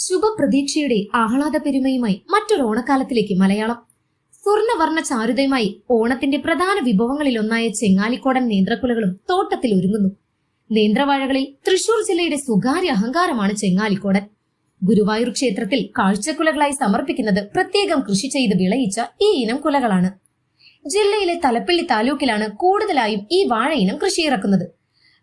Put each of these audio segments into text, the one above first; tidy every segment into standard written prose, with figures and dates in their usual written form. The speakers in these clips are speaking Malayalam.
ശുഭപ്രതീക്ഷയുടെ ആഹ്ലാദ പെരുമയുമായി മറ്റൊരു ഓണക്കാലത്തിലേക്ക് മലയാളം. സ്വർണ്ണവർണ്ണ ചാരുതയുമായി ഓണത്തിന്റെ പ്രധാന വിഭവങ്ങളിലൊന്നായ ചെങ്ങാലിക്കോടൻ നേന്ത്രക്കുലകളും തോട്ടത്തിൽ ഒരുങ്ങുന്നു. നേന്ത്രവാഴകളിൽ തൃശൂർ ജില്ലയുടെ സ്വകാര്യ അഹങ്കാരമാണ് ചെങ്ങാലിക്കോടൻ. ഗുരുവായൂർ ക്ഷേത്രത്തിൽ കാഴ്ചക്കുലകളായി സമർപ്പിക്കുന്നത് പ്രത്യേകം കൃഷി ചെയ്ത് വിളയിച്ച ഈ ഇനം കുലകളാണ്. ജില്ലയിലെ തലപ്പള്ളി താലൂക്കിലാണ് കൂടുതലായും ഈ വാഴ ഇനം കൃഷിയിറക്കുന്നത്.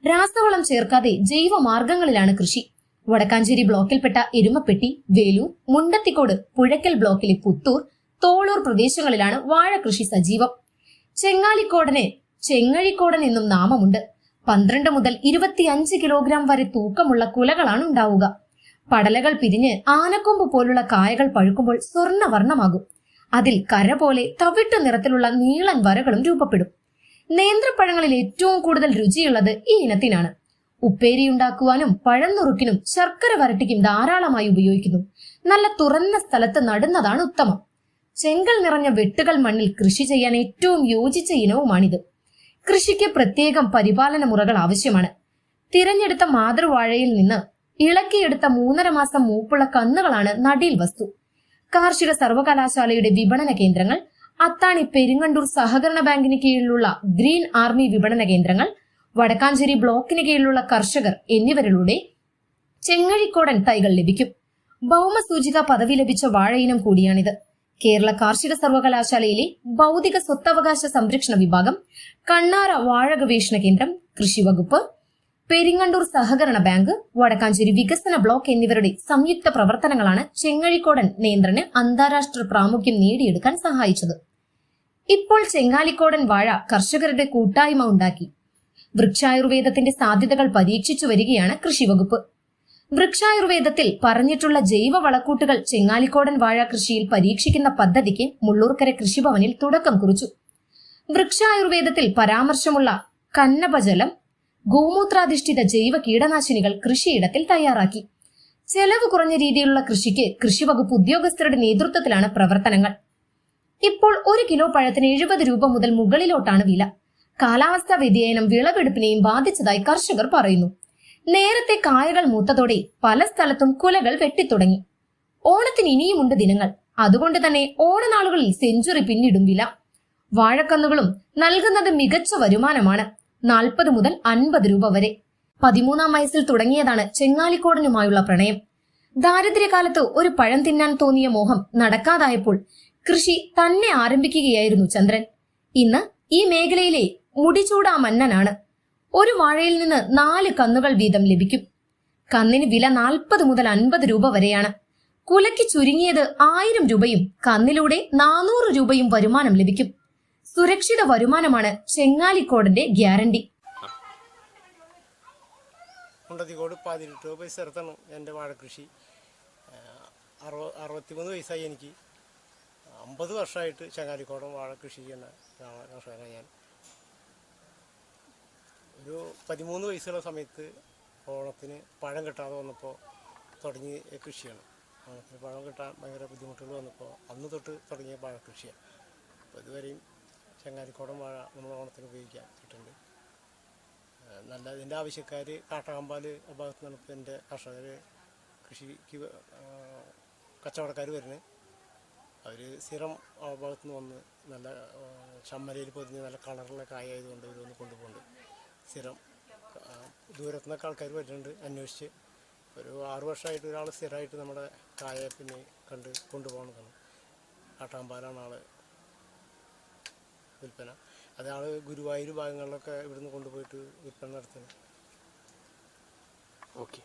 രാസവളം ചേർക്കാതെ ജൈവ മാർഗങ്ങളിലാണ് കൃഷി. വടക്കാഞ്ചേരി ബ്ലോക്കിൽപ്പെട്ട എരുമപ്പെട്ടി, വേലൂർ, മുണ്ടത്തിക്കോട്, പുഴയ്ക്കൽ ബ്ലോക്കിലെ പുത്തൂർ, തോളൂർ പ്രദേശങ്ങളിലാണ് വാഴ കൃഷി സജീവം. ചെങ്ങാലിക്കോടന് ചെങ്ങഴിക്കോടൻ എന്നും നാമമുണ്ട്. 12 മുതൽ 25 കിലോഗ്രാം വരെ തൂക്കമുള്ള കുലകളാണ് ഉണ്ടാവുക. പടലകൾ പിരിഞ്ഞ് ആനക്കൊമ്പ് പോലുള്ള കായകൾ പഴുക്കുമ്പോൾ സ്വർണ്ണവർണ്ണമാകും. അതിൽ കര പോലെ തവിട്ടു നിറത്തിലുള്ള നീളൻ വരകളും രൂപപ്പെടും. നേന്ത്രപ്പഴങ്ങളിൽ ഏറ്റവും കൂടുതൽ രുചിയുള്ളത് ഈ ഇനത്തിനാണ്. ഉപ്പേരിയുണ്ടാക്കുവാനും പഴന്നുറുക്കിനും ശർക്കര വരട്ടിക്കും ധാരാളമായി ഉപയോഗിക്കുന്നു. നല്ല തുറന്ന സ്ഥലത്ത് നടുന്നതാണ് ഉത്തമം. ചെങ്കൽ നിറഞ്ഞ വെട്ടുകൾ മണ്ണിൽ കൃഷി ചെയ്യാൻ ഏറ്റവും യോജിച്ച ഇനവുമാണിത്. കൃഷിക്ക് പ്രത്യേകം പരിപാലന മുറകൾ ആവശ്യമാണ്. തിരഞ്ഞെടുത്ത മാതൃവാഴയിൽ നിന്ന് ഇളക്കിയെടുത്ത 3.5 മാസം മൂപ്പുള്ള കന്നുകളാണ് നടീൽ വസ്തു. കാർഷിക സർവകലാശാലയുടെ വിപണന കേന്ദ്രങ്ങൾ, അത്താണി പെരിങ്ങണ്ടൂർ സഹകരണ ബാങ്കിന് കീഴിലുള്ള ഗ്രീൻ ആർമി വിപണന കേന്ദ്രങ്ങൾ, വടക്കാഞ്ചേരി ബ്ലോക്കിന് കീഴിലുള്ള കർഷകർ എന്നിവരിലൂടെ ചെങ്ങഴിക്കോടൻ തൈകൾ ലഭിക്കും. ഭൗമസൂചിക പദവി ലഭിച്ച വാഴയിനം കൂടിയാണിത്. കേരള കാർഷിക സർവകലാശാലയിലെ ഭൗതിക സ്വത്തവകാശ സംരക്ഷണ വിഭാഗം, കണ്ണാറ വാഴ ഗവേഷണ കേന്ദ്രം, കൃഷി വകുപ്പ്, പെരിങ്ങണ്ടൂർ സഹകരണ ബാങ്ക്, വടക്കാഞ്ചേരി വികസന ബ്ലോക്ക് എന്നിവരുടെ സംയുക്ത പ്രവർത്തനങ്ങളാണ് ചെങ്ങഴിക്കോടൻ നേന്ത്രന് അന്താരാഷ്ട്ര പ്രാമുഖ്യം നേടിയെടുക്കാൻ സഹായിച്ചത്. ഇപ്പോൾ ചെങ്ങാലിക്കോടൻ വാഴ കർഷകരുടെ കൂട്ടായ്മ ഉണ്ടാക്കി വൃക്ഷായുർവേദത്തിന്റെ സാധ്യതകൾ പരീക്ഷിച്ചു വരികയാണ് കൃഷി വകുപ്പ്. വൃക്ഷായുർവേദത്തിൽ പറഞ്ഞിട്ടുള്ള ജൈവ വളക്കൂട്ടുകൾ ചെങ്ങാലിക്കോടൻ വാഴ കൃഷിയിൽ പരീക്ഷിക്കുന്ന പദ്ധതിക്ക് മുള്ളൂർക്കര കൃഷിഭവനിൽ തുടക്കം കുറിച്ചു. വൃക്ഷായുർവേദത്തിൽ പരാമർശമുള്ള കന്നപജലം, ഗോമൂത്രാധിഷ്ഠിത ജൈവ കീടനാശിനികൾ കൃഷിയിടത്തിൽ തയ്യാറാക്കി. ചെലവ് കുറഞ്ഞ രീതിയിലുള്ള കൃഷിക്ക് കൃഷി വകുപ്പ് ഉദ്യോഗസ്ഥരുടെ നേതൃത്വത്തിലാണ് പ്രവർത്തനങ്ങൾ. ഇപ്പോൾ 1 കിലോ പഴത്തിന് 70 രൂപ മുതൽ മുകളിലോട്ടാണ് വില. കാലാവസ്ഥാ വ്യതിയാനം വിളവെടുപ്പിനെയും ബാധിച്ചതായി കർഷകർ പറയുന്നു. നേരത്തെ കായകൾ മൂത്തതോടെ പല സ്ഥലത്തും കുലകൾ വെട്ടിത്തുടങ്ങി. ഓണത്തിന് ഇനിയുമുണ്ട് ദിനങ്ങൾ. അതുകൊണ്ട് തന്നെ ഓണനാളുകളിൽ സെഞ്ചുറി പിന്നിടും വില. വാഴക്കന്നുകളും നൽകുന്നത് മികച്ച വരുമാനമാണ്. 40 മുതൽ 50 രൂപ വരെ. 13-ാം വയസ്സിൽ തുടങ്ങിയതാണ് ചെങ്ങാലിക്കോടനുമായുള്ള പ്രണയം. ദാരിദ്ര്യകാലത്ത് ഒരു പഴം തിന്നാൻ തോന്നിയ മോഹം നടക്കാതായപ്പോൾ കൃഷി തന്നെ ആരംഭിക്കുകയായിരുന്നു ചന്ദ്രൻ. ഇന്ന് ഈ മേഖലയിലെ മുടിചൂടാ മന്നനാണ്. ഒരു വാഴയിൽ നിന്ന് 4 കന്നുകൾ വീതം ലഭിക്കും. കന്നിന് വില 40 മുതൽ 50 രൂപ വരെയാണ്. കുലയ്ക്ക് ചുരുങ്ങിയത് 1000 രൂപയും കന്നിലൂടെ 400 രൂപയും വരുമാനം ലഭിക്കും. സുരക്ഷിത വരുമാനമാണ് ചെങ്ങാലിക്കോടന്റെ ഗ്യാരണ്ടി. മുണ്ടത്തിക്കോട് 18 പരിസരത്താണ് എൻ്റെ വാഴക്കൃഷി. 63 വയസ്സായി എനിക്ക്. 50 വർഷമായിട്ട് ചെങ്ങാലിക്കോടൻ വാഴ കൃഷി ചെയ്യുന്ന കർഷകനാണ് ഞാൻ. ഒരു 13 വയസ്സുള്ള സമയത്ത് ഓണത്തിന് പഴം കിട്ടാതെ വന്നപ്പോൾ തുടങ്ങിയ കൃഷിയാണ്. ഓണത്തിന് പഴം കിട്ടാൻ ഭയങ്കര ബുദ്ധിമുട്ടുകൾ വന്നപ്പോൾ അന്ന് തൊട്ട് തുടങ്ങിയ വാഴ കൃഷിയാണ്. അപ്പോൾ ഇതുവരെയും ചെങ്ങാലിക്കോടൻ വാഴ നമ്മൾ ഓണത്തിന് ഉപയോഗിക്കാൻ കിട്ടുന്നുണ്ട്. നല്ല ഇതിൻ്റെ ആവശ്യക്കാർ കാട്ടകമ്പാൽ ഭാഗത്ത് നിന്നാണ് ഇപ്പോൾ എൻ്റെ കർഷകർ കൃഷിക്ക് കച്ചവടക്കാർ വരുന്നത്. അവർ സ്ഥിരം ഭാഗത്തു നിന്ന് വന്ന് നല്ല ചമ്മലയിൽ പൊതിഞ്ഞ് നല്ല കളറുള്ള കായായതുകൊണ്ട് ഇതൊന്ന് കൊണ്ടുപോകുന്നുണ്ട്. സ്ഥിരം ദൂരത്തു നിന്നൊക്കെ ആൾക്കാർ വരുന്നുണ്ട് അന്വേഷിച്ച്. ഒരു 6 വർഷമായിട്ട് ഒരാൾ സ്ഥിരമായിട്ട് നമ്മുടെ കായ പിന്നെ കണ്ട് കൊണ്ടുപോകണതാണ്. കാട്ടാമ്പാലാണ് ആൾ വിൽപ്പന. അത് ആൾ ഗുരുവായൂർ ഭാഗങ്ങളിലൊക്കെ ഇവിടുന്ന് കൊണ്ടുപോയിട്ട് വിൽപ്പന നടത്തുന്നത്. ഓക്കെ.